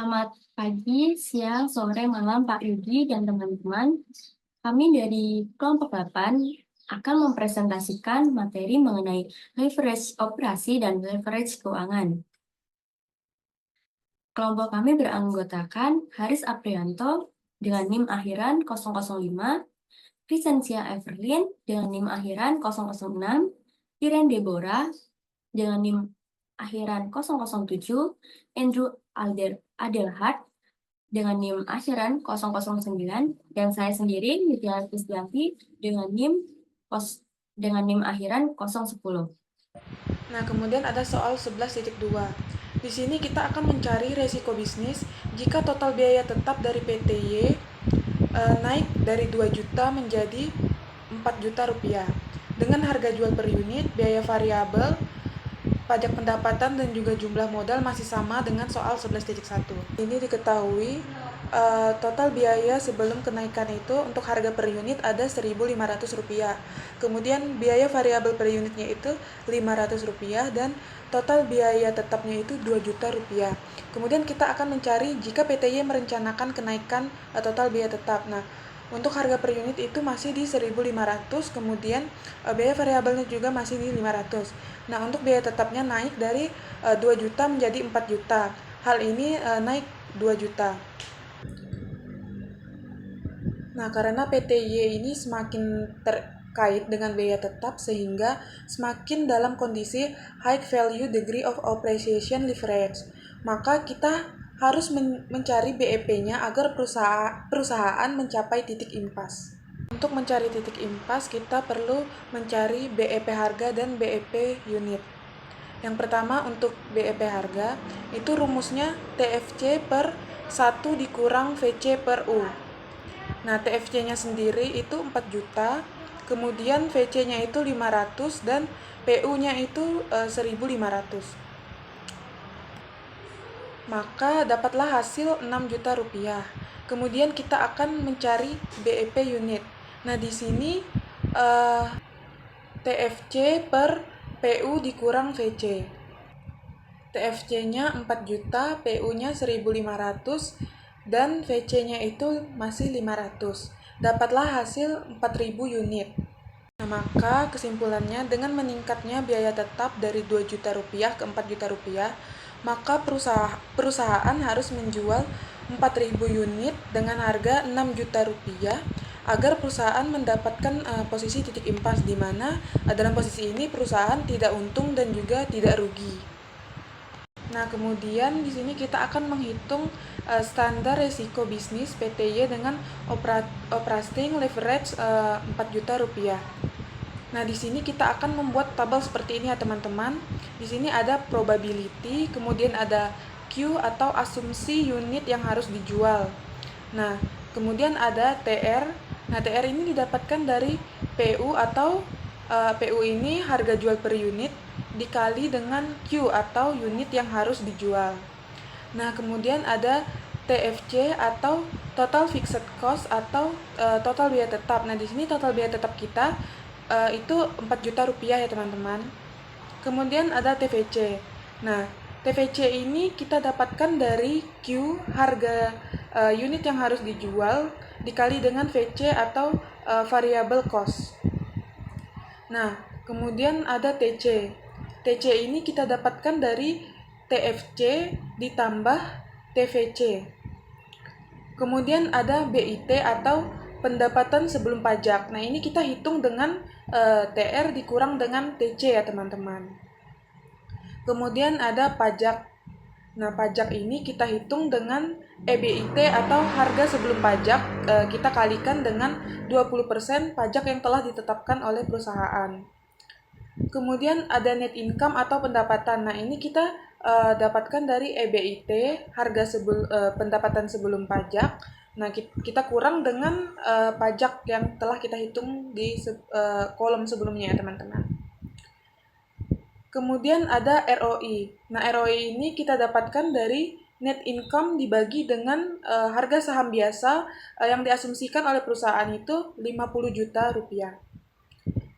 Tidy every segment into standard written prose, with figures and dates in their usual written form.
Selamat pagi, siang, sore, malam Pak Yudi dan teman-teman. Kami dari kelompok 8 akan mempresentasikan materi mengenai leverage operasi dan leverage keuangan. Kelompok kami beranggotakan Haris Aprianto dengan NIM akhiran 005, Vicentia Everlyn dengan NIM akhiran 006, Iren Deborah dengan NIM akhiran 007, Andrew Adelhard dengan NIM akhiran 009 dan saya sendiri Nitya Kristianti dengan NIM akhiran 010. Nah, kemudian ada soal 11.2. Di sini kita akan mencari resiko bisnis jika total biaya tetap dari PTY naik dari 2 juta menjadi 4 juta rupiah. Dengan harga jual per unit, biaya variabel, pajak pendapatan dan juga jumlah modal masih sama dengan soal 11.1. Ini diketahui total biaya sebelum kenaikan itu untuk harga per unit ada Rp1.500. Kemudian biaya variabel per unitnya itu Rp500 dan total biaya tetapnya itu Rp2 juta. Kemudian kita akan mencari jika PTY merencanakan kenaikan total biaya tetap. Nah, untuk harga per unit itu masih di 1.500, kemudian biaya variabelnya juga masih di 500. Nah, untuk biaya tetapnya naik dari 2 juta menjadi 4 juta. Hal ini naik 2 juta. Nah, karena PTY ini semakin terkait dengan biaya tetap sehingga semakin dalam kondisi high value degree of appreciation leverage, maka kita harus mencari BEP-nya agar perusahaan mencapai titik impas. Untuk mencari titik impas, kita perlu mencari BEP harga dan BEP unit. Yang pertama untuk BEP harga, itu rumusnya TFC per 1 dikurang VC per U. Nah, TFC-nya sendiri itu 4 juta, kemudian VC-nya itu 500 dan PU-nya itu 1.500. Maka dapatlah hasil 6 juta rupiah. Kemudian kita akan mencari BEP unit. Nah, di sini TFC per PU dikurang VC. TFC-nya 4 juta, PU-nya 1.500 dan VC-nya itu masih 500. Dapatlah hasil 4.000 unit. Nah, maka kesimpulannya dengan meningkatnya biaya tetap dari 2 juta rupiah ke 4 juta rupiah, maka perusahaan harus menjual 4.000 unit dengan harga 6 juta rupiah agar perusahaan mendapatkan posisi titik impas di mana dalam posisi ini perusahaan tidak untung dan juga tidak rugi. Nah, kemudian di sini kita akan menghitung standar resiko bisnis PTY dengan operating leverage 4 juta rupiah. Nah, di sini kita akan membuat tabel seperti ini ya, teman-teman. Di sini ada probability, kemudian ada Q atau asumsi unit yang harus dijual. Nah, kemudian ada TR. Nah, TR ini didapatkan dari PU atau PU ini harga jual per unit dikali dengan Q atau unit yang harus dijual. Nah, kemudian ada TFC atau total fixed cost atau total biaya tetap. Nah, di sini total biaya tetap kita itu 4 juta rupiah ya, teman-teman. Kemudian ada TVC. Nah, TVC ini kita dapatkan dari Q harga unit yang harus dijual dikali dengan VC atau variable cost. Nah, kemudian ada TC. TC ini kita dapatkan dari TFC ditambah TVC. Kemudian ada BIT atau pendapatan sebelum pajak. Nah, ini kita hitung dengan TR dikurang dengan TC ya, teman-teman. Kemudian ada pajak. Nah, pajak ini kita hitung dengan EBIT atau harga sebelum pajak, kita kalikan dengan 20% pajak yang telah ditetapkan oleh perusahaan. Kemudian ada net income atau pendapatan. Nah, ini kita dapatkan dari EBIT, harga pendapatan sebelum pajak. Nah, kita kurang dengan pajak yang telah kita hitung di kolom sebelumnya ya, teman-teman. Kemudian ada ROI. Nah, ROI ini kita dapatkan dari net income dibagi dengan harga saham biasa yang diasumsikan oleh perusahaan itu 50 juta rupiah.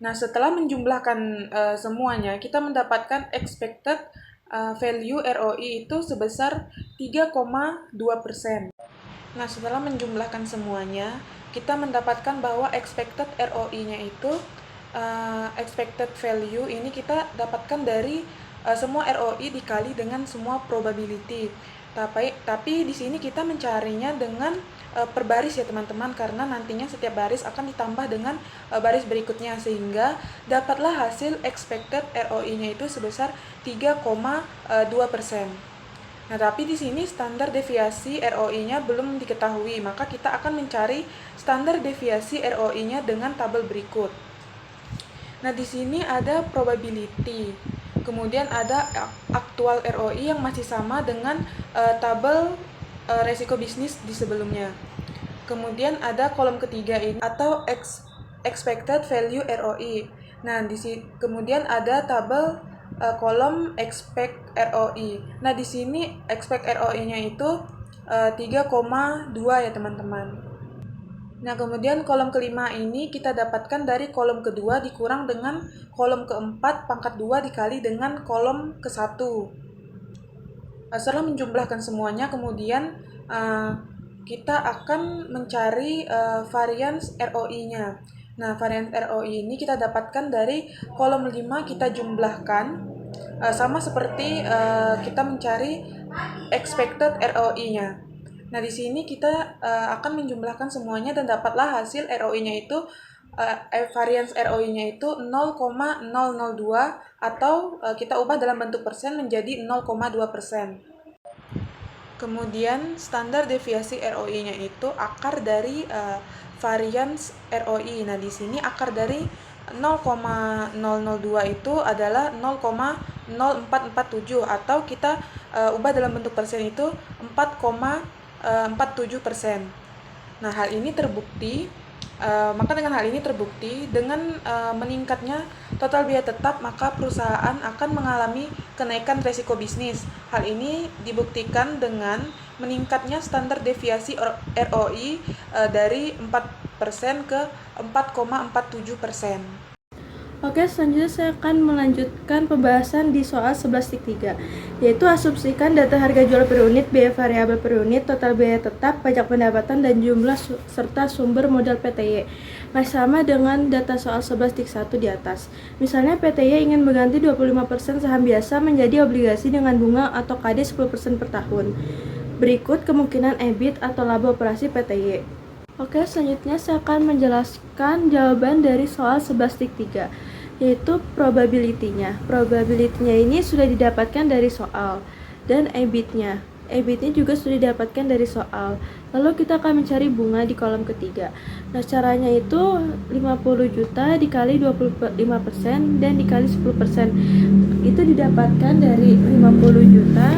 Nah, setelah menjumlahkan semuanya, kita mendapatkan expected value ROI itu sebesar 3,2%. Nah, setelah menjumlahkan semuanya, kita mendapatkan bahwa expected ROI-nya itu expected value ini kita dapatkan dari semua ROI dikali dengan semua probability. Tapi di sini kita mencarinya dengan per baris ya teman-teman, karena nantinya setiap baris akan ditambah dengan baris berikutnya, sehingga dapatlah hasil expected ROI-nya itu sebesar 3,2%. Nah, tapi di sini standar deviasi ROI-nya belum diketahui, maka kita akan mencari standar deviasi ROI-nya dengan tabel berikut. Nah, di sini ada probability, kemudian ada aktual ROI yang masih sama dengan tabel resiko bisnis di sebelumnya. Kemudian ada kolom ketiga ini atau expected value ROI. Nah, kemudian ada tabel kolom expect ROI. Nah, di sini expect ROI-nya itu 3,2 ya teman-teman. Nah, kemudian kolom kelima ini kita dapatkan dari kolom kedua dikurang dengan kolom keempat pangkat 2 dikali dengan kolom ke-1. Setelah menjumlahkan semuanya, kemudian kita akan mencari variance ROI-nya. Nah, variance ROI ini kita dapatkan dari kolom 5 kita jumlahkan, sama seperti kita mencari expected ROI-nya. Nah, di sini kita akan menjumlahkan semuanya dan dapatlah hasil ROI-nya itu variance ROI-nya itu 0,002 atau kita ubah dalam bentuk persen menjadi 0,2%. Kemudian standar deviasi ROI-nya itu akar dari variance ROI. Nah, di sini akar dari 0,002 itu adalah 0,0447 atau kita ubah dalam bentuk persen itu 4,47%. Nah, maka dengan hal ini terbukti dengan meningkatnya total biaya tetap, maka perusahaan akan mengalami kenaikan resiko bisnis. Hal ini dibuktikan dengan meningkatnya standar deviasi ROI dari 4% ke 4,47%. Oke, selanjutnya saya akan melanjutkan pembahasan di soal 11.3, yaitu asumsikan data harga jual per unit, biaya variabel per unit, total biaya tetap, pajak pendapatan, dan jumlah serta sumber modal PTY. Masih sama dengan data soal 11.1 di atas. Misalnya PTY ingin mengganti 25% saham biasa menjadi obligasi dengan bunga atau KD 10% per tahun. Berikut kemungkinan EBIT atau laba operasi PTY. Oke, selanjutnya saya akan menjelaskan jawaban dari soal 11.3, yaitu probability-nya. Probability-nya ini sudah didapatkan dari soal, dan EBIT-nya. EBIT-nya juga sudah didapatkan dari soal. Lalu kita akan mencari bunga di kolom ketiga. Nah, caranya itu 50 juta dikali 25% dan dikali 10%. Itu didapatkan dari 50 juta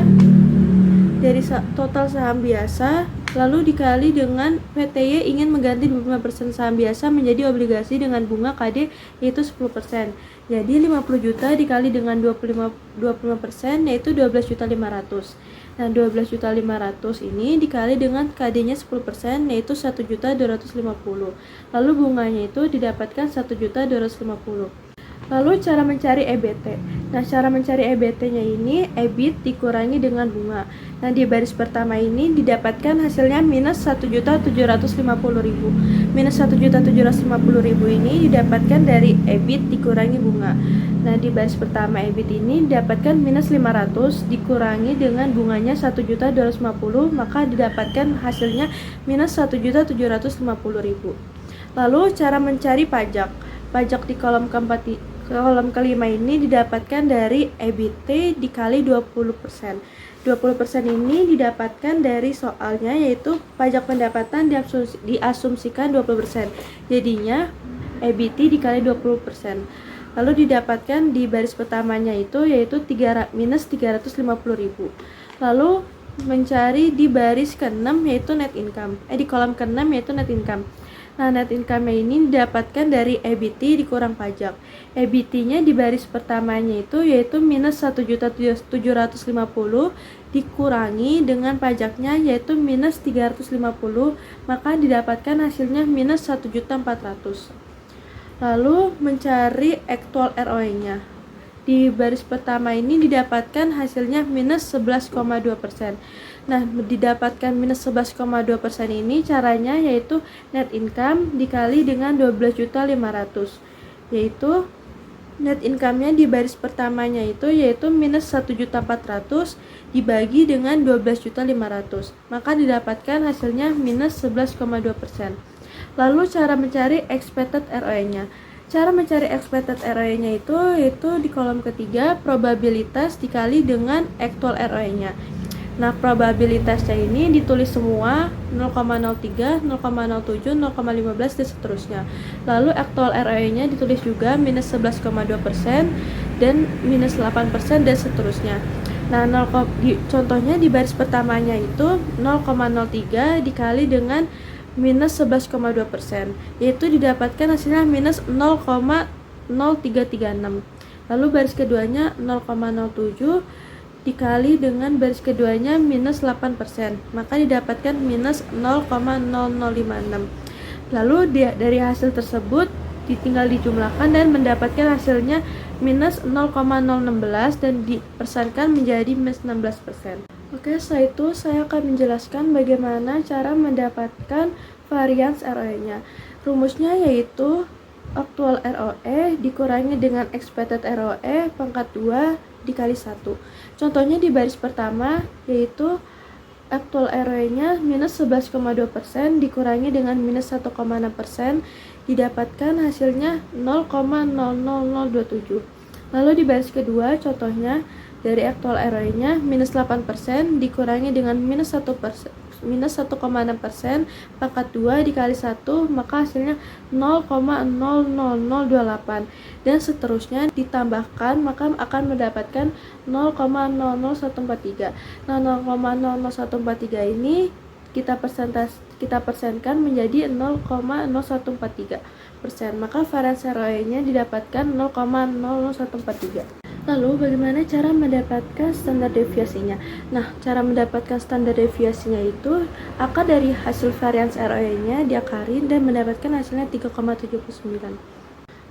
dari total saham biasa, lalu dikali dengan PTY ingin mengganti 25% saham biasa menjadi obligasi dengan bunga KD yaitu 10%. Jadi 50 juta dikali dengan 25% yaitu 12.500. Nah, 12.500 ini dikali dengan KD-nya 10% yaitu 1.250. Lalu bunganya itu didapatkan 1.250. Lalu cara mencari EBT. Nah, cara mencari EBT-nya ini EBIT dikurangi dengan bunga. Nah, di baris pertama ini didapatkan hasilnya minus 1.750.000. Minus 1.750.000 ini didapatkan dari EBIT dikurangi bunga. Nah, di baris pertama EBIT ini didapatkan minus 500 dikurangi dengan bunganya 1.250, maka didapatkan hasilnya minus 1.750.000. Lalu cara mencari pajak. Pajak di kolom kelima ini didapatkan dari EBT dikali 20%. 20% ini didapatkan dari soalnya, yaitu pajak pendapatan diasumsikan 20%. Jadinya EBT dikali 20%. Lalu didapatkan di baris pertamanya itu yaitu minus 350.000. Lalu mencari di baris ke-6 yaitu net income. Di kolom ke-6 yaitu net income. Nah, net income ini didapatkan dari EBT dikurang pajak. EBT-nya di baris pertamanya itu yaitu minus 1.750 dikurangi dengan pajaknya yaitu minus 350, maka didapatkan hasilnya minus 1.400. Lalu mencari actual ROI-nya. di baris pertama ini didapatkan hasilnya minus 11,2%. Nah, didapatkan minus 11,2% ini caranya yaitu net income dikali dengan 12.500.000, yaitu net income-nya di baris pertamanya yaitu minus 1.400.000 dibagi dengan 12.500.000, maka didapatkan hasilnya minus 11,2%. Lalu cara mencari expected ROE-nya. Cara mencari expected ROE-nya itu di kolom ketiga, probabilitas dikali dengan actual ROE-nya. Nah, probabilitasnya ini ditulis semua 0,03, 0,07, 0,15 dan seterusnya. Lalu actual ROE-nya ditulis juga minus 11,2% dan minus 8% dan seterusnya. Nah, contohnya di baris pertamanya itu 0,03 dikali dengan minus 11,2%, yaitu didapatkan hasilnya minus 0,0336. Lalu baris keduanya 0,07 dikali dengan baris keduanya minus 8%, maka didapatkan minus 0,0056. Lalu dari hasil tersebut tinggal dijumlahkan dan mendapatkan hasilnya minus 0,016 dan dipersenkan menjadi minus 16%. Oke, setelah itu saya akan menjelaskan bagaimana cara mendapatkan varians ROE-nya. Rumusnya yaitu actual ROE dikurangi dengan expected ROE pangkat 2 dikali 1. Contohnya di baris pertama yaitu actual ROE-nya minus 11,2% dikurangi dengan minus 1,6%, didapatkan hasilnya 0,00027. Lalu di baris kedua contohnya dari actual ROE-nya minus 8% dikurangi dengan minus 1%, minus 1,6% pangkat 2 dikali 1, maka hasilnya 0,00028 dan seterusnya ditambahkan maka akan mendapatkan 0,00143. Nah, 0,00143 ini kita persenkan menjadi 0,0143%, maka varians ROE-nya didapatkan 0,00143. Lalu bagaimana cara mendapatkan standar deviasinya? Nah, cara mendapatkan standar deviasinya itu akar dari hasil varians ROE-nya diakarin dan mendapatkan hasilnya 3,79.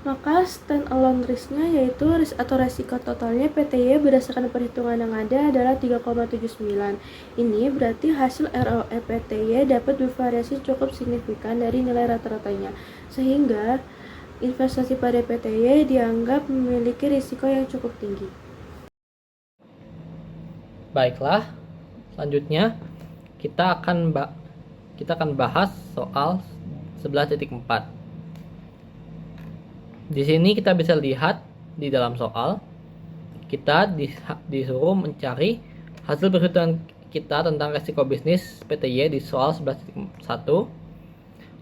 Maka standalone risk-nya yaitu risk atau resiko totalnya PTY berdasarkan perhitungan yang ada adalah 3,79. Ini berarti hasil ROE PTY dapat bervariasi cukup signifikan dari nilai rata-ratanya, sehingga investasi pada PTY dianggap memiliki risiko yang cukup tinggi. Baiklah, selanjutnya kita akan bahas soal 11.4. Di sini kita bisa lihat di dalam soal kita disuruh mencari hasil perhitungan kita tentang resiko bisnis PTY di soal 11.1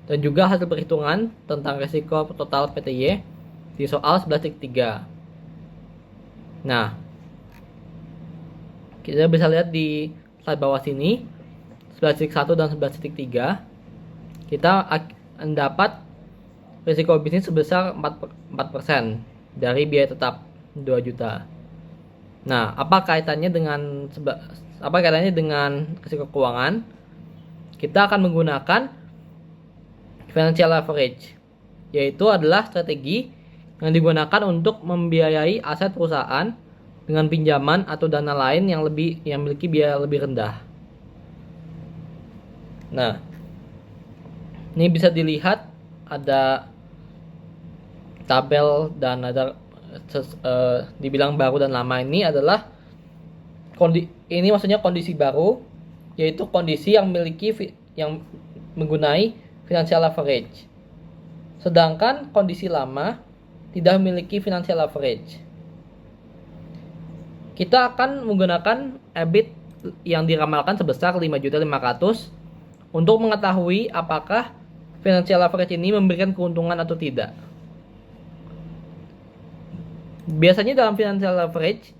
dan juga hasil perhitungan tentang resiko total PTY di soal 11.3. Nah, kita bisa lihat di slide bawah sini 11.1 dan 11.3 kita mendapat risiko bisnis sebesar 4% dari biaya tetap 2 juta. Nah, apa kaitannya dengan risiko keuangan? Kita akan menggunakan financial leverage, yaitu adalah strategi yang digunakan untuk membiayai aset perusahaan dengan pinjaman atau dana lain yang memiliki biaya lebih rendah. Nah, ini bisa dilihat ada tabel dan ada dibilang baru dan lama. Ini adalah maksudnya kondisi baru, yaitu kondisi yang menggunakan financial leverage. Sedangkan kondisi lama tidak memiliki financial leverage. Kita akan menggunakan EBIT yang diramalkan sebesar 5.500.000 untuk mengetahui apakah financial leverage ini memberikan keuntungan atau tidak. Biasanya dalam financial leverage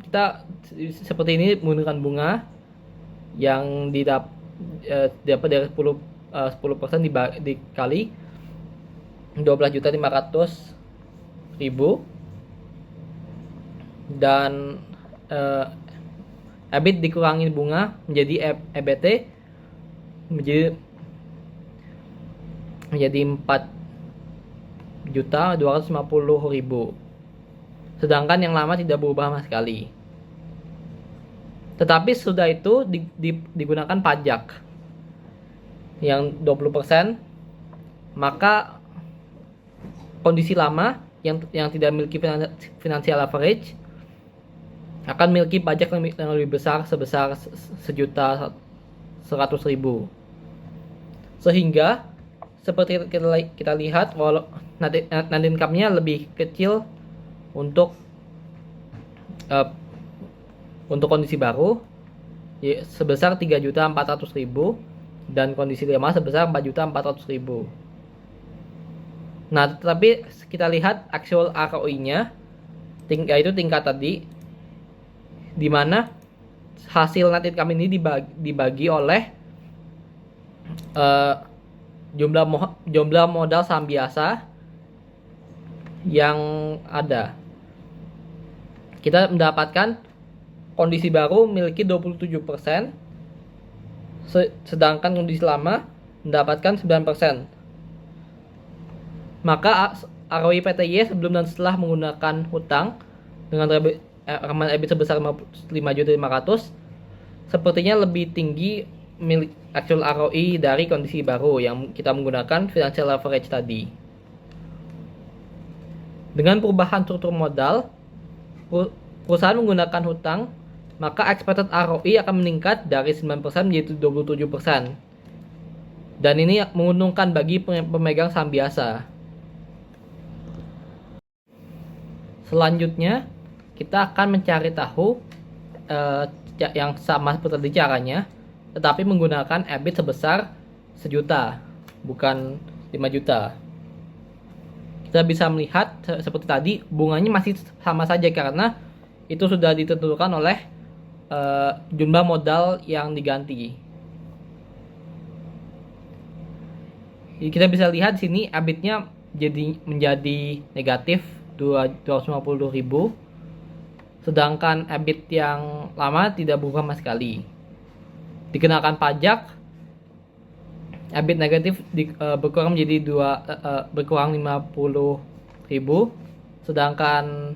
kita seperti ini menggunakan bunga yang dapat dari 10% dikali 12.500.000 dan EBIT dikurangi bunga menjadi EBT menjadi 4.250.000. sedangkan yang lama tidak berubah sama sekali. Tetapi sudah itu digunakan pajak yang 20%, maka kondisi lama yang tidak memiliki financial leverage akan memiliki pajak yang lebih besar sebesar 1.100.000. Sehingga seperti kita lihat, walau net income-nya lebih kecil untuk kondisi baru sebesar 3.400.000 dan kondisi lama sebesar 4.400.000. Nah, tetapi kita lihat actual ROI-nya, yaitu tingkat tadi, di mana hasil net income ini dibagi oleh jumlah modal saham biasa yang ada. Kita mendapatkan kondisi baru memiliki 27%, sedangkan kondisi lama mendapatkan 9%. Maka ROI PTY sebelum dan setelah menggunakan hutang dengan rekaman EBIT sebesar 5.500.000 sepertinya lebih tinggi actual ROI dari kondisi baru yang kita menggunakan financial leverage tadi. Dengan perubahan struktur modal, perusahaan menggunakan hutang, maka expected ROI akan meningkat dari 9% menjadi 27%. Dan ini menguntungkan bagi pemegang saham biasa. Selanjutnya, kita akan mencari tahu yang sama seperti caranya, tetapi menggunakan EBIT sebesar 1 juta, bukan 5 juta. Kita bisa melihat seperti tadi, bunganya masih sama saja karena itu sudah ditentukan oleh jumlah modal yang diganti. Jadi kita bisa lihat di sini EBIT-nya menjadi negatif 250.000, sedangkan EBIT yang lama tidak berubah sama sekali. Dikenakan pajak, EBIT negatif berkurang menjadi berkurang 50.000, sedangkan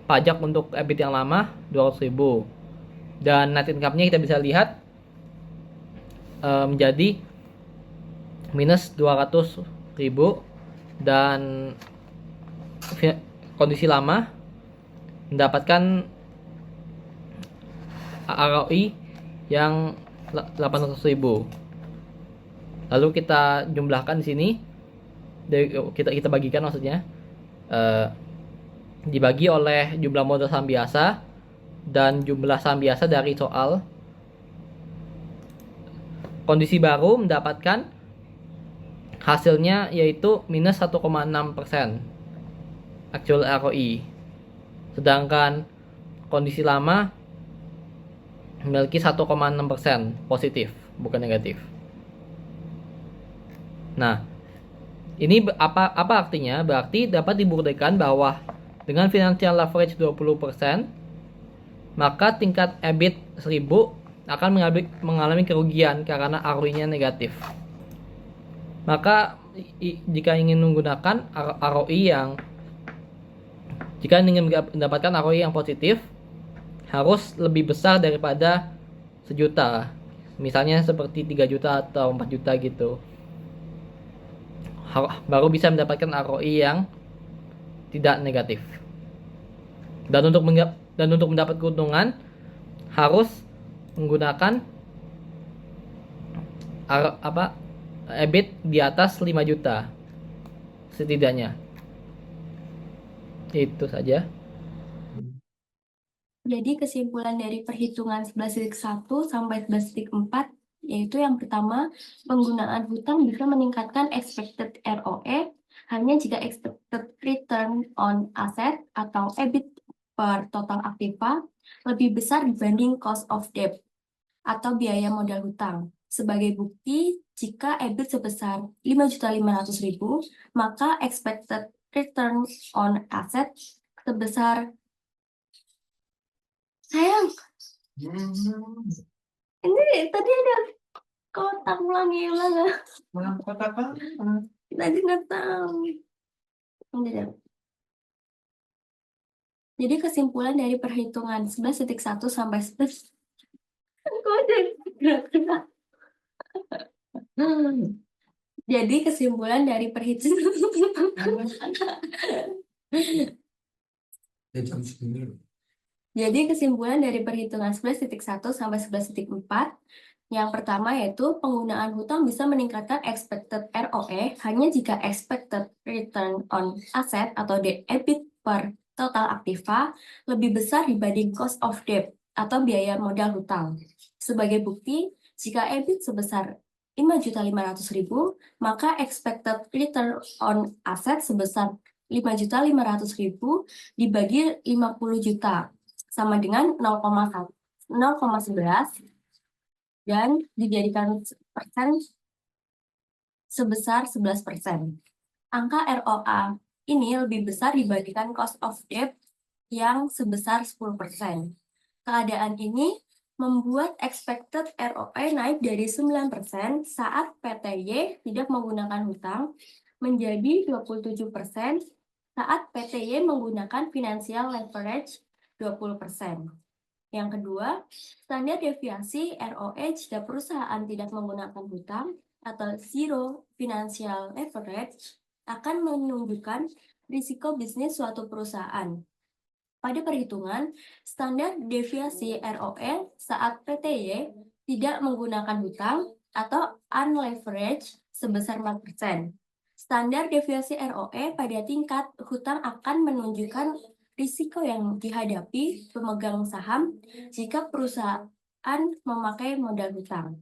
pajak untuk EBIT yang lama 200.000. Dan net income-nya kita bisa lihat menjadi minus 200.000, dan kondisi lama mendapatkan ROI yang 800.000. Lalu kita jumlahkan di sini, kita bagikan, maksudnya dibagi oleh jumlah modal saham biasa dan jumlah saham biasa dari soal. Kondisi baru mendapatkan hasilnya yaitu minus 1,6% actual ROI, sedangkan kondisi lama memiliki 1,6% positif, bukan negatif. Nah, ini apa artinya? Berarti dapat dibuktikan bahwa dengan financial leverage 20%, maka tingkat EBIT 1000 akan mengalami kerugian karena ROI-nya negatif. Maka jika ingin menggunakan jika ingin mendapatkan ROI yang positif, harus lebih besar daripada 1 juta. Misalnya seperti 3 juta atau 4 juta gitu. Baru bisa mendapatkan ROI yang tidak negatif. Dan untuk mendapat keuntungan harus menggunakan EBIT di atas 5 juta setidaknya. Itu saja. Jadi kesimpulan dari perhitungan 11.1 sampai 11.4 yaitu yang pertama, penggunaan hutang bisa meningkatkan expected ROE hanya jika expected return on asset atau EBIT per total aktiva lebih besar dibanding cost of debt atau biaya modal hutang. Sebagai bukti, jika EBIT sebesar 5.500.000, maka expected return on asset sebesar sayang. Ini tadi ada kotak ulangi. Kotak apa? Tadi nggak tahu. Ini Jadi kesimpulan dari perhitungan 11.1 sampai 11. Kok ada gerak-gerak? Jadi kesimpulan dari perhitungan Jadi kesimpulan dari perhitungan 11.1 sampai 11.4 yang pertama yaitu penggunaan hutang bisa meningkatkan expected ROE hanya jika expected return on asset atau EBIT per total aktiva lebih besar dibanding cost of debt atau biaya modal hutang. Sebagai bukti, jika EBIT sebesar 5.500.000, maka expected return on asset sebesar 5.500.000 dibagi 50 juta sama dengan 0,11 dan dijadikan persen sebesar 11%. Angka ROA ini lebih besar dibandingkan cost of debt yang sebesar 10%. Keadaan ini membuat expected ROE naik dari 9% saat PTY tidak menggunakan hutang menjadi 27% saat PTY menggunakan financial leverage 20%. Yang kedua, standar deviasi ROE jika perusahaan tidak menggunakan hutang atau zero financial leverage akan menunjukkan risiko bisnis suatu perusahaan. Pada perhitungan, standar deviasi ROE saat PTY tidak menggunakan hutang atau unleveraged sebesar 4%. Standar deviasi ROE pada tingkat hutang akan menunjukkan risiko yang dihadapi pemegang saham jika perusahaan memakai modal hutang.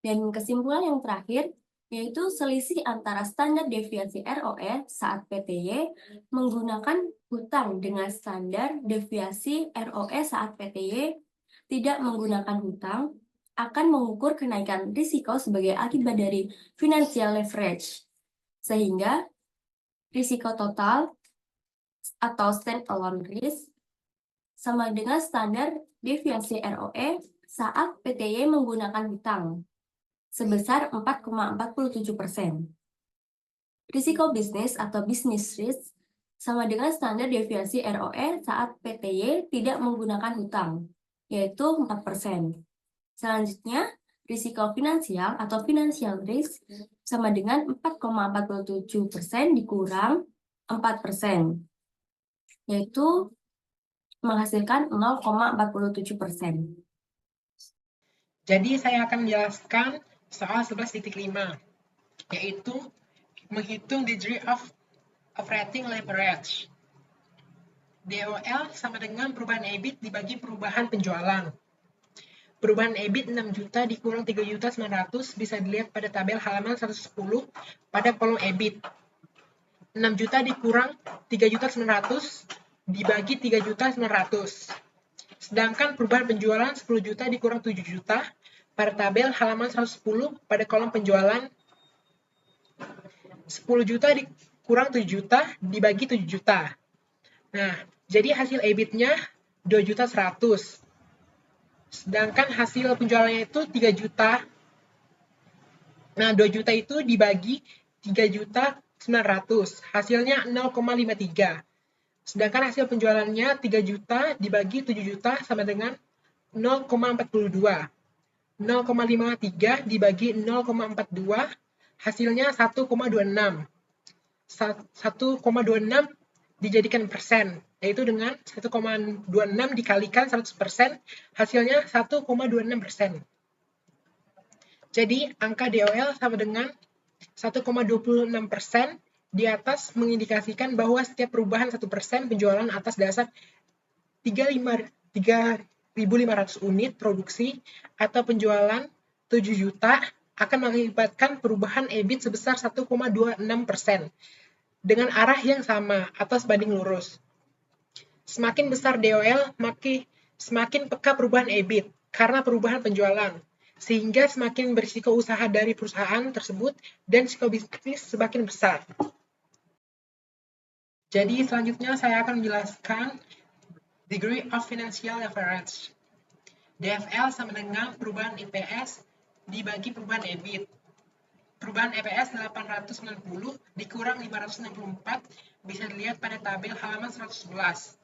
Dan kesimpulan yang terakhir, yaitu selisih antara standar deviasi ROE saat PTY menggunakan hutang dengan standar deviasi ROE saat PTY tidak menggunakan hutang akan mengukur kenaikan risiko sebagai akibat dari financial leverage. Sehingga risiko total atau standalone risk sama dengan standar deviasi ROE saat PTY menggunakan hutang sebesar 4,47%. Risiko bisnis atau business risk sama dengan standar deviasi ROE saat PTY tidak menggunakan hutang, yaitu 4%. Selanjutnya, risiko finansial atau financial risk sama dengan 4,47% dikurang 4%, yaitu menghasilkan 0,47%. Jadi saya akan menjelaskan soal 11.5, yaitu menghitung degree of operating leverage. DOL sama dengan perubahan EBIT dibagi perubahan penjualan. Perubahan EBIT 6 juta dikurang 3.900.000 bisa dilihat pada tabel halaman 110 pada kolom EBIT. 6 juta dikurang 3.900.000 dibagi 3.900.000. Sedangkan perubahan penjualan 10 juta dikurang 7 juta pada tabel halaman 110 pada kolom penjualan. 10 juta dikurang 7 juta dibagi 7 juta. Nah, jadi hasil EBIT-nya 2.100.000. Sedangkan hasil penjualannya itu 3 juta. Nah, 2 juta itu dibagi 3.900.000. Hasilnya 0,53. Sedangkan hasil penjualannya 3 juta dibagi 7 juta sama dengan 0,42. 0,53 dibagi 0,42 hasilnya 1,26. 1,26 dijadikan persen, yaitu dengan 1,26 dikalikan 100%, hasilnya 1,26%. Jadi, angka DOL sama dengan 1,26%, di atas mengindikasikan bahwa setiap perubahan 1% penjualan atas dasar 3.500 unit produksi atau penjualan 7 juta akan mengakibatkan perubahan EBIT sebesar 1,26%. Dengan arah yang sama atau sebanding lurus. Semakin besar DOL, semakin peka perubahan EBIT karena perubahan penjualan, sehingga semakin berisiko usaha dari perusahaan tersebut dan risiko bisnis semakin besar. Jadi selanjutnya saya akan menjelaskan degree of financial leverage. DFL sama dengan perubahan IPS dibagi perubahan EBIT. perubahan EPS 890 dikurang 564 bisa dilihat pada tabel halaman 111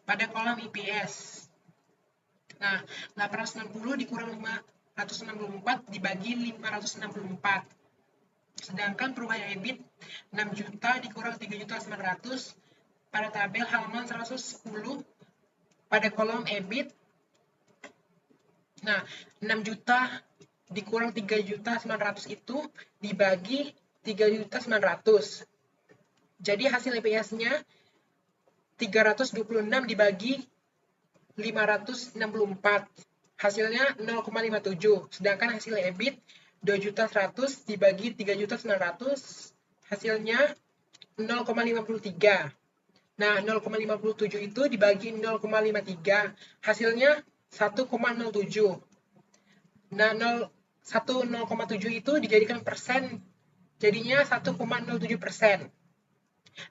pada kolom IPS. Nah, 890 dikurang 564 dibagi 564. Sedangkan perubahan EBIT 6 juta dikurang 3.900 pada tabel halaman 110 pada kolom EBIT. Nah, 6 juta dikurang 3.900 itu dibagi 3.900. Jadi hasil EPS-nya 326 dibagi 564. Hasilnya 0,57. Sedangkan hasil EBIT 2.100 dibagi 3.900 hasilnya 0,53. Nah, 0,57 itu dibagi 0,53 hasilnya 1,07. Nah, 1,07 itu dijadikan persen jadinya 1,07%.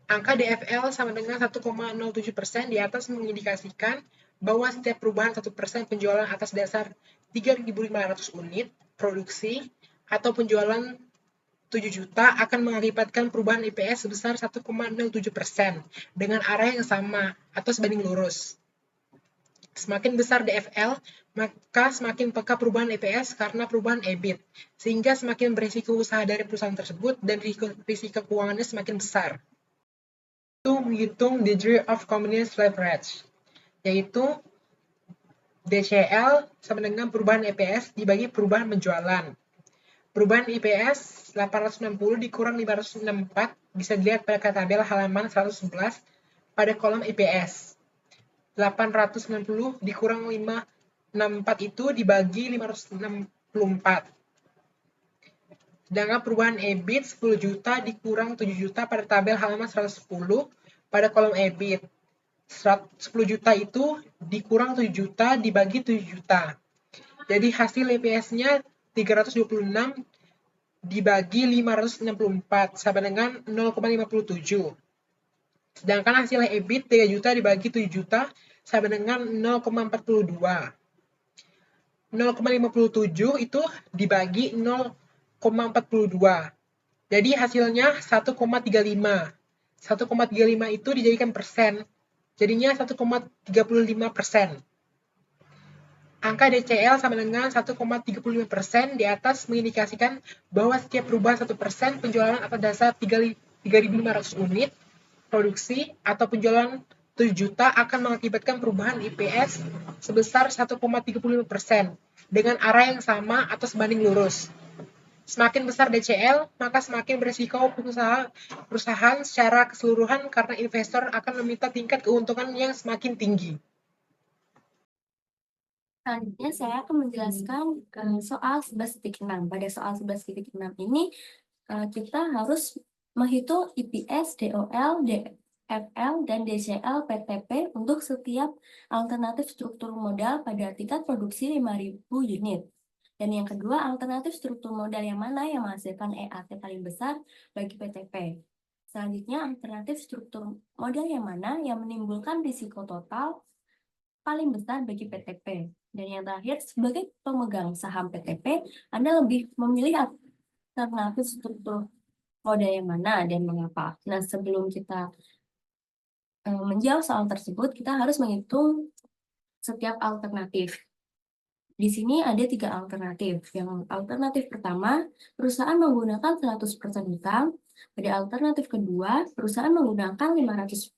Angka DFL sama dengan 1,07% di atas mengindikasikan bahwa setiap perubahan 1% penjualan atas dasar 3.500 unit produksi atau penjualan 7 juta akan mengakibatkan perubahan IPS sebesar 1,07% dengan arah yang sama atau sebanding lurus. Semakin besar DFL, maka semakin peka perubahan EPS karena perubahan EBIT, sehingga semakin berisiko usaha dari perusahaan tersebut dan risiko keuangannya semakin besar. Itu menghitung degree of convenience leverage, yaitu DCL sama dengan perubahan EPS dibagi perubahan penjualan. Perubahan IPS 860 dikurang 564 bisa dilihat pada tabel halaman 111 pada kolom IPS. 890 dikurang 564 itu dibagi 564. Sedangkan perubahan EBIT 10 juta dikurang 7 juta pada tabel halaman 110 pada kolom EBIT. 10 juta itu dikurang 7 juta dibagi 7 juta. Jadi hasil EPS-nya 326 dibagi 564 sama dengan 0,57. Sedangkan hasil EBIT 3 juta dibagi 7 juta sama dengan 0,42. 0,57 itu dibagi 0,42. Jadi hasilnya 1,35. 1,35 itu dijadikan persen. Jadinya 1,35%. Angka DCL sama dengan 1,35% di atas mengindikasikan bahwa setiap perubahan 1% penjualan atas dasar 3.500 unit produksi atau penjualan 7 juta akan mengakibatkan perubahan IPS sebesar 1,35% dengan arah yang sama atau sebanding lurus. Semakin besar DCL, maka semakin berisiko perusahaan secara keseluruhan karena investor akan meminta tingkat keuntungan yang semakin tinggi. Selanjutnya saya akan menjelaskan soal 11.6. Pada soal 11.6 ini kita harus menghitung IPS, DOL, DFL, dan DCL PTP untuk setiap alternatif struktur modal pada tingkat produksi 5.000 unit. Dan yang kedua, alternatif struktur modal yang mana yang menghasilkan EAT paling besar bagi PTP. Selanjutnya, alternatif struktur modal yang mana yang menimbulkan risiko total paling besar bagi PTP. Dan yang terakhir, sebagai pemegang saham PTP, Anda lebih memilih alternatif struktur modal yang mana dan mengapa. Nah, sebelum kita menjawab soal tersebut, kita harus menghitung setiap alternatif. Di sini ada 3 alternatif. Yang alternatif pertama, perusahaan menggunakan 100% hutang. Pada alternatif kedua, perusahaan menggunakan 500%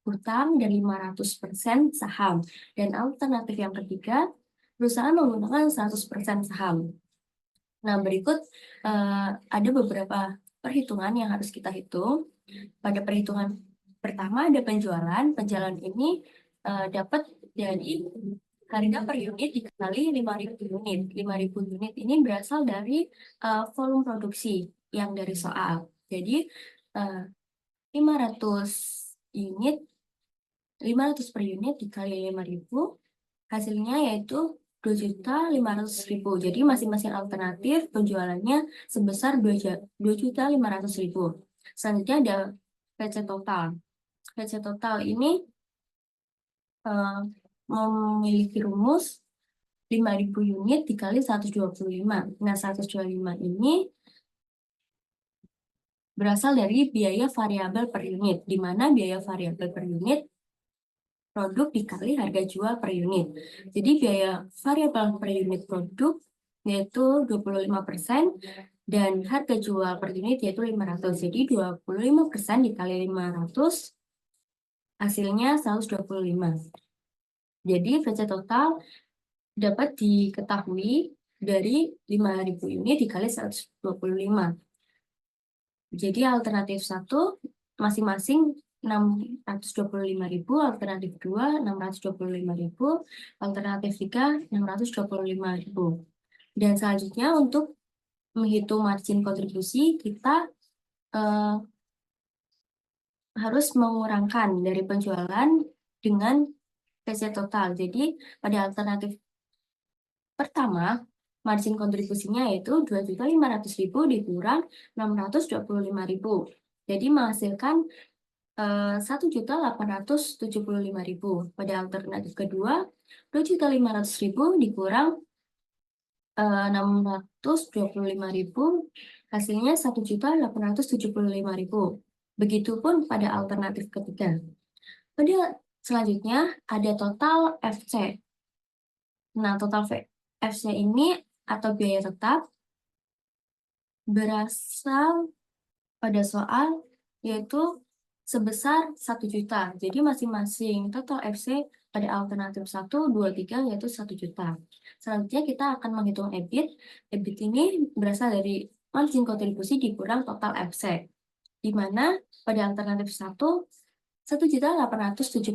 hutang dan 500% saham. Dan alternatif yang ketiga, perusahaan menggunakan 100% saham. Nah, berikut ada beberapa perhitungan yang harus kita hitung. Pada perhitungan pertama ada penjualan. Penjualan ini dapat dari harga per unit dikali 5.000 unit. 5.000 unit ini berasal dari volume produksi yang dari soal. Jadi 500 unit 500 per unit dikali 5.000 hasilnya yaitu 2.500.000. Jadi masing-masing alternatif penjualannya sebesar 2.500.000. Selanjutnya ada PC total. PC total ini memiliki rumus 5.000 unit dikali 125. Nah, 125 ini berasal dari biaya variabel per unit, di mana biaya variabel per unit produk dikali harga jual per unit. Jadi biaya variabel per unit produk yaitu 25% dan harga jual per unit yaitu 500. Jadi 25% dikali 500 hasilnya 125. Jadi VC total dapat diketahui dari 5.000 unit dikali 125. Jadi alternatif 1 masing-masing 625.000, alternatif 2 625.000, alternatif 3 625.000. Dan selanjutnya untuk menghitung margin kontribusi kita harus mengurangkan dari penjualan dengan VC total. Jadi pada alternatif pertama, margin kontribusinya yaitu 2.500.000 dikurang 625.000. Jadi menghasilkan 1.875.000. Pada alternatif kedua, 2.500.000 dikurang 625.000, hasilnya 1.875.000. Begitupun pada alternatif ketiga. Pada selanjutnya ada total FC. Nah, total FC ini atau biaya tetap berasal pada soal yaitu sebesar 1 juta. Jadi masing-masing total FC pada alternatif 1, 2, 3 yaitu 1 juta. Selanjutnya kita akan menghitung EBIT. EBIT ini berasal dari margin kontribusi dikurang total FC. Di mana pada alternatif 1, 1.875.000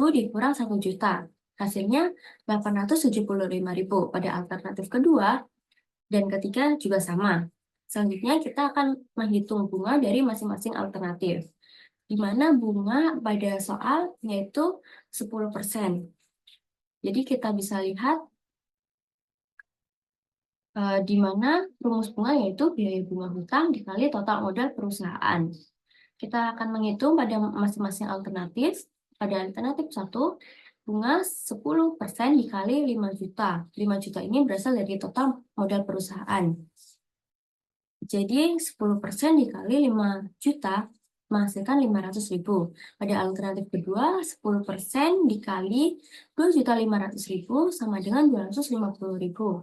dikurang 1 juta. Hasilnya 875.000. Pada alternatif kedua dan ketiga juga sama. Selanjutnya kita akan menghitung bunga dari masing-masing alternatif. Di mana bunga pada soal yaitu 10%. Jadi kita bisa lihat di mana rumus bunga yaitu biaya bunga hutang dikali total modal perusahaan. Kita akan menghitung pada masing-masing alternatif. Pada alternatif 1, bunga 10% dikali 5 juta. 5 juta ini berasal dari total modal perusahaan. Jadi 10% dikali 5 juta menghasilkan 500.000. Pada alternatif kedua, 10% dikali 2.500.000 sama dengan 250.000.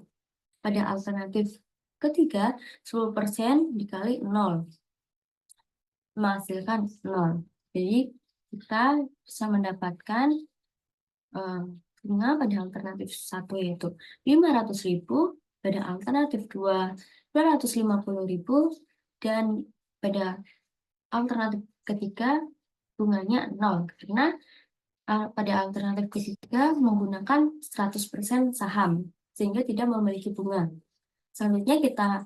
Pada alternatif ketiga, 10% dikali 0 menghasilkan 0. Jadi kita bisa mendapatkan bunga pada alternatif 1 yaitu 500.000, pada alternatif 2 250.000, dan pada alternatif ketiga bunganya 0 karena pada alternatif ketiga menggunakan 100% saham sehingga tidak memiliki bunga. Selanjutnya kita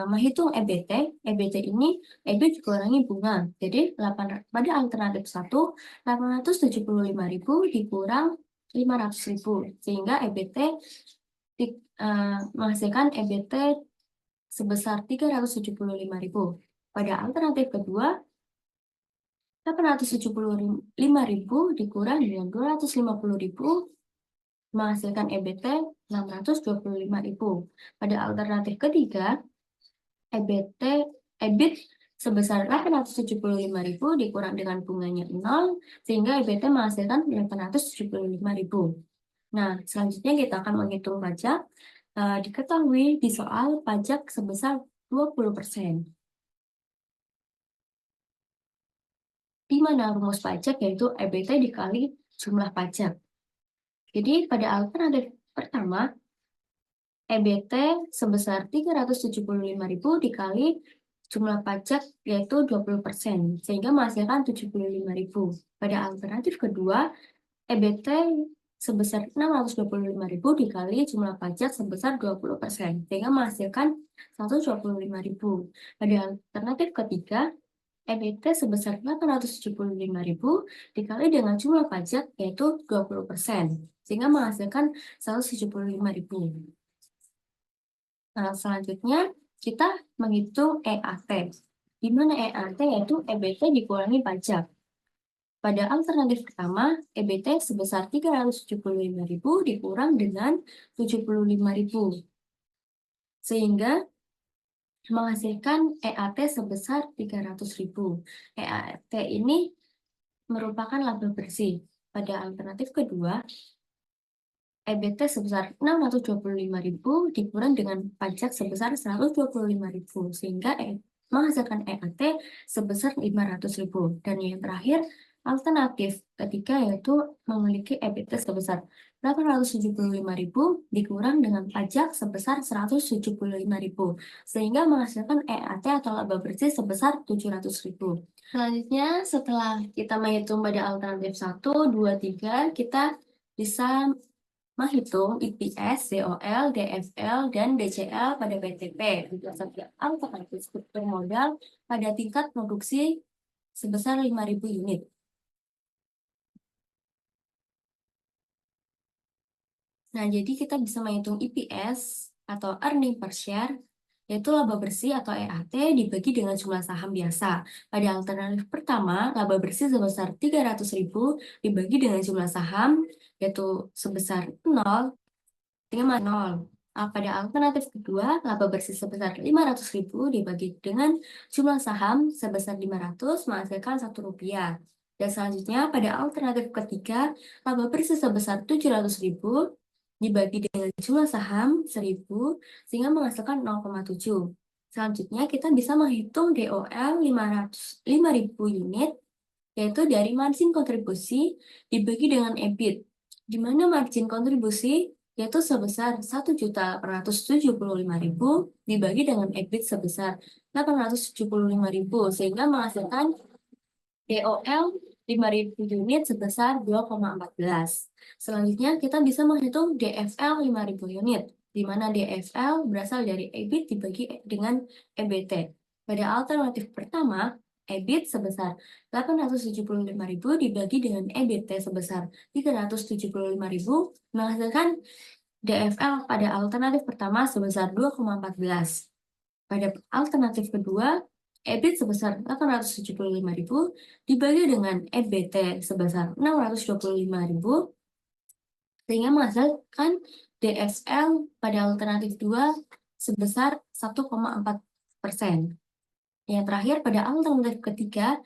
menghitung EBT. EBT ini EBIT dikurangi bunga. Jadi pada alternatif 1 875.000 dikurang 500.000 sehingga EBT menghasilkan EBT sebesar 375.000. Pada alternatif kedua 875.000 dikurang dengan 250.000 menghasilkan EBT 625.000. Pada alternatif ketiga EBIT sebesar 875.000 dikurang dengan bunganya 0 sehingga EBT menghasilkan 875.000. Nah, selanjutnya kita akan menghitung pajak. Diketahui di soal pajak sebesar 20%. Di mana rumus pajak yaitu EBT dikali jumlah pajak. Jadi pada alternatif pertama, EBT sebesar 375.000 dikali jumlah pajak yaitu 20%, sehingga menghasilkan 75.000. Pada alternatif kedua, EBT sebesar 625.000 dikali jumlah pajak sebesar 20%, sehingga menghasilkan 125.000. Pada alternatif ketiga, EBT sebesar 875.000 dikali dengan jumlah pajak yaitu 20%, sehingga menghasilkan 175.000. Nah, selanjutnya kita menghitung EAT. Di mana EAT yaitu EBT dikurangi pajak. Pada alternatif pertama, EBT sebesar 375.000 dikurang dengan 75.000. Sehingga menghasilkan EAT sebesar 300.000. EAT ini merupakan laba bersih. Pada alternatif kedua, EBT sebesar 625.000 dikurang dengan pajak sebesar 125.000 sehingga menghasilkan EAT sebesar 500.000. Dan yang terakhir, alternatif ketiga yaitu memiliki EBT sebesar 875.000 dikurang dengan pajak sebesar 175.000 sehingga menghasilkan EAT atau laba bersih sebesar 700.000. Selanjutnya, setelah kita menghitung pada alternatif 1, 2, 3, kita bisa menghitung EPS, DOL, DFL, dan DCL pada PTP berdasarkan alternatif struktur modal pada tingkat produksi sebesar 5.000 unit. Nah, jadi kita bisa menghitung EPS atau earning per share, yaitu laba bersih atau EAT dibagi dengan jumlah saham biasa. Pada alternatif pertama, laba bersih sebesar 300.000 dibagi dengan jumlah saham, yaitu sebesar 0, dengan 0. Pada alternatif kedua, laba bersih sebesar 500.000 dibagi dengan jumlah saham sebesar 500 menghasilkan Rp1. Dan selanjutnya, pada alternatif ketiga, laba bersih sebesar 700.000 dibagi dengan jumlah saham 1.000 sehingga menghasilkan 0,7. Selanjutnya, kita bisa menghitung DOL 5.000 unit, yaitu dari margin kontribusi dibagi dengan EBIT, di mana margin kontribusi yaitu sebesar 1.875.000 dibagi dengan EBIT sebesar 875.000 sehingga menghasilkan DOL 5.000 unit sebesar 2,14. Selanjutnya kita bisa menghitung DFL 5.000 unit, di mana DFL berasal dari EBIT dibagi dengan EBT. Pada alternatif pertama, EBIT sebesar 875.000 dibagi dengan EBT sebesar 375.000 menghasilkan DFL pada alternatif pertama sebesar 2,14. Pada alternatif kedua, EBIT sebesar 875.000 dibagi dengan EBT sebesar 625.000 sehingga menghasilkan DFL pada alternatif 2 sebesar 1,4%. Yang terakhir, pada alternatif ketiga,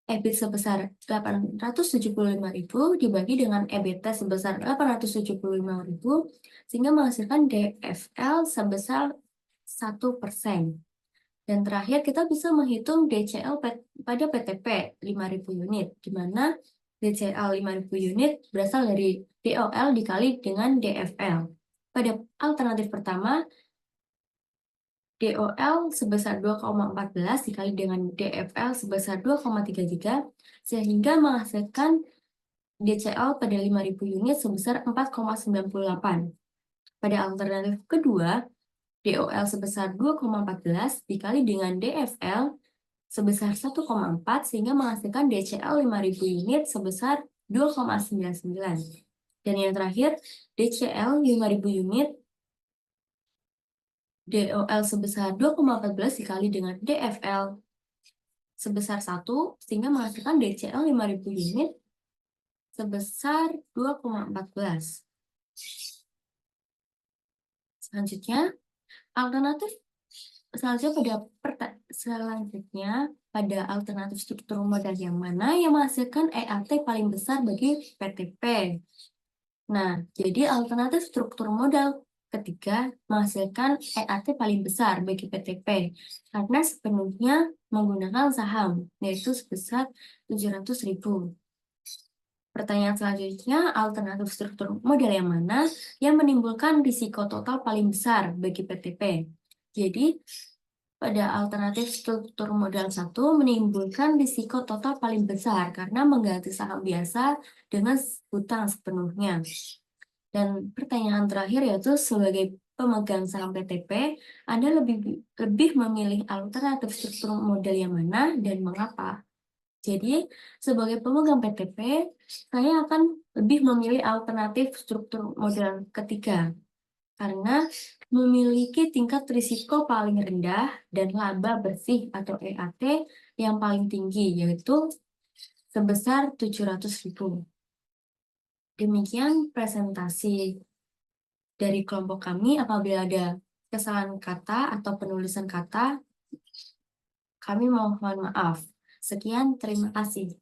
EBIT sebesar 875.000 dibagi dengan EBT sebesar 875.000 sehingga menghasilkan DFL sebesar 1%. Dan terakhir kita bisa menghitung DCL pada PTP 5.000 unit, di mana DCL 5.000 unit berasal dari DOL dikali dengan DFL. Pada alternatif pertama, DOL sebesar 2,14 dikali dengan DFL sebesar 2,33 sehingga menghasilkan DCL pada 5.000 unit sebesar 4,98. Pada alternatif kedua, DOL sebesar 2,14 dikali dengan DFL sebesar 1,4 sehingga menghasilkan DCL 5.000 unit sebesar 2,99. Dan yang terakhir, DCL 5.000 unit DOL sebesar 2,14 dikali dengan DFL sebesar 1 sehingga menghasilkan DCL 5.000 unit sebesar 2,14. Selanjutnya, alternatif selanjutnya pada alternatif struktur modal yang mana yang menghasilkan EAT paling besar bagi PTP. Nah, jadi alternatif struktur modal ketiga menghasilkan EAT paling besar bagi PTP karena sepenuhnya menggunakan saham, yaitu sebesar 700.000. Pertanyaan selanjutnya, alternatif struktur modal yang mana yang menimbulkan risiko total paling besar bagi PTP? Jadi, pada alternatif struktur modal 1 menimbulkan risiko total paling besar karena mengganti saham biasa dengan hutang sepenuhnya. Dan pertanyaan terakhir yaitu sebagai pemegang saham PTP, Anda lebih memilih alternatif struktur modal yang mana dan mengapa? Jadi, sebagai pemegang PTP, saya akan lebih memilih alternatif struktur modal ketiga karena memiliki tingkat risiko paling rendah dan laba bersih atau EAT yang paling tinggi, yaitu sebesar 700.000. Demikian presentasi dari kelompok kami. Apabila ada kesalahan kata atau penulisan kata, kami mohon maaf. Sekian, terima kasih.